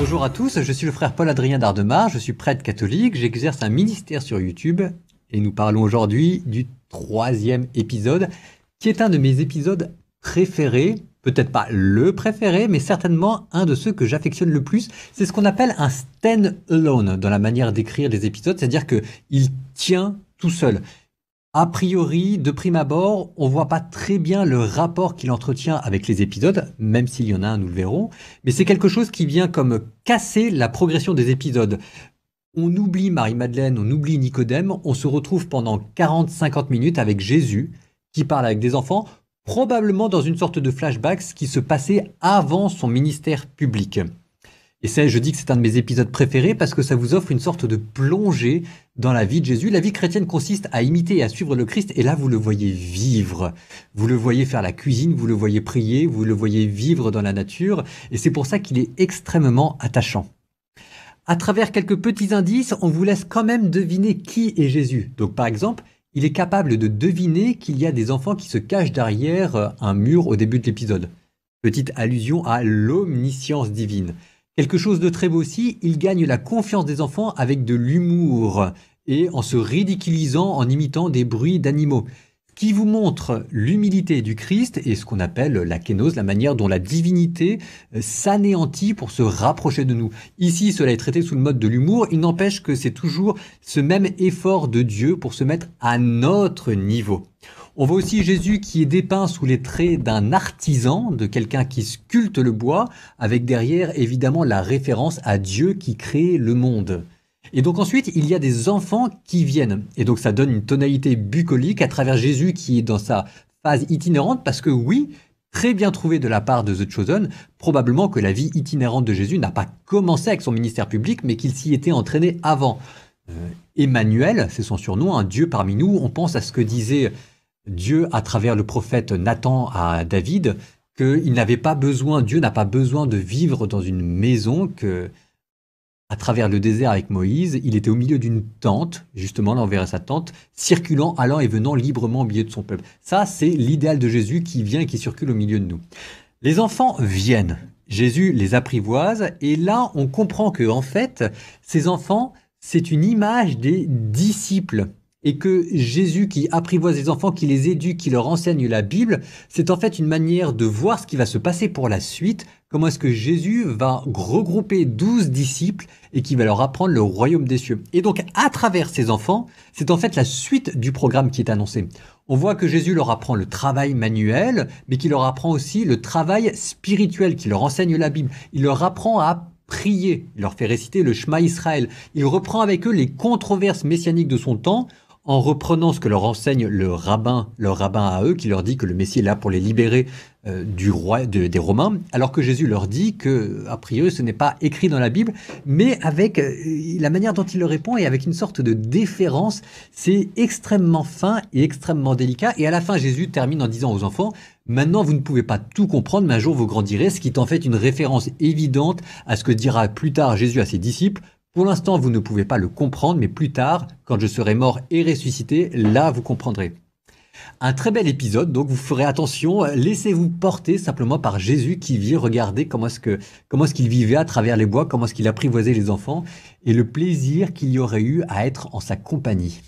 Bonjour à tous, je suis le frère Paul-Adrien d'Ardemar, je suis prêtre catholique, j'exerce un ministère sur YouTube et nous parlons aujourd'hui du 3e épisode qui est un de mes épisodes préférés, peut-être pas le préféré, mais certainement un de ceux que j'affectionne le plus. C'est ce qu'on appelle un stand-alone dans la manière d'écrire les épisodes, c'est-à-dire qu'il tient tout seul. A priori, de prime abord, on voit pas très bien le rapport qu'il entretient avec les épisodes, même s'il y en a un, nous le verrons, mais c'est quelque chose qui vient comme casser la progression des épisodes. On oublie Marie-Madeleine, on oublie Nicodème, on se retrouve pendant 40-50 minutes avec Jésus, qui parle avec des enfants, probablement dans une sorte de flashback, ce qui se passait avant son ministère public. Et ça, je dis que c'est un de mes épisodes préférés parce que ça vous offre une sorte de plongée dans la vie de Jésus. La vie chrétienne consiste à imiter et à suivre le Christ. Et là, vous le voyez vivre. Vous le voyez faire la cuisine, vous le voyez prier, vous le voyez vivre dans la nature. Et c'est pour ça qu'il est extrêmement attachant. À travers quelques petits indices, on vous laisse quand même deviner qui est Jésus. Donc par exemple, il est capable de deviner qu'il y a des enfants qui se cachent derrière un mur au début de l'épisode. Petite allusion à l'omniscience divine. Quelque chose de très beau aussi, il gagne la confiance des enfants avec de l'humour et en se ridiculisant, en imitant des bruits d'animaux. Ce qui vous montre l'humilité du Christ et ce qu'on appelle la kénose, la manière dont la divinité s'anéantit pour se rapprocher de nous. Ici, cela est traité sous le mode de l'humour, il n'empêche que c'est toujours ce même effort de Dieu pour se mettre à notre niveau. On voit aussi Jésus qui est dépeint sous les traits d'un artisan, de quelqu'un qui sculpte le bois, avec derrière évidemment la référence à Dieu qui crée le monde. Et donc ensuite, il y a des enfants qui viennent. Et donc ça donne une tonalité bucolique à travers Jésus qui est dans sa phase itinérante, parce que oui, très bien trouvé de la part de The Chosen, probablement que la vie itinérante de Jésus n'a pas commencé avec son ministère public, mais qu'il s'y était entraîné avant. Emmanuel, c'est son surnom, un Dieu parmi nous, on pense à ce que disait Dieu, à travers le prophète Nathan à David, qu'il n'avait pas besoin, Dieu n'a pas besoin de vivre dans une maison, que à travers le désert avec Moïse, il était au milieu d'une tente, justement, là on verra sa tente, circulant, allant et venant librement au milieu de son peuple. Ça, c'est l'idéal de Jésus qui vient et qui circule au milieu de nous. Les enfants viennent, Jésus les apprivoise, et là on comprend que en fait, ces enfants, c'est une image des disciples. Et que Jésus qui apprivoise les enfants, qui les éduque, qui leur enseigne la Bible, c'est en fait une manière de voir ce qui va se passer pour la suite, comment est-ce que Jésus va regrouper 12 disciples et qui va leur apprendre le royaume des cieux. Et donc, à travers ces enfants, c'est en fait la suite du programme qui est annoncé. On voit que Jésus leur apprend le travail manuel, mais qu'il leur apprend aussi le travail spirituel, qui leur enseigne la Bible. Il leur apprend à prier, il leur fait réciter le Shema Israël. Il reprend avec eux les controverses messianiques de son temps, en reprenant ce que leur enseigne leur rabbin à eux, qui leur dit que le Messie est là pour les libérer des Romains, alors que Jésus leur dit que, a priori, ce n'est pas écrit dans la Bible, mais avec la manière dont il leur répond et avec une sorte de déférence, c'est extrêmement fin et extrêmement délicat. Et à la fin, Jésus termine en disant aux enfants, maintenant, vous ne pouvez pas tout comprendre, mais un jour vous grandirez, ce qui est en fait une référence évidente à ce que dira plus tard Jésus à ses disciples. Pour l'instant, vous ne pouvez pas le comprendre, mais plus tard, quand je serai mort et ressuscité, là, vous comprendrez. Un très bel épisode, donc vous ferez attention, laissez-vous porter simplement par Jésus qui vit, regardez comment est-ce qu'il vivait à travers les bois, comment est-ce qu'il apprivoisait les enfants, et le plaisir qu'il y aurait eu à être en sa compagnie.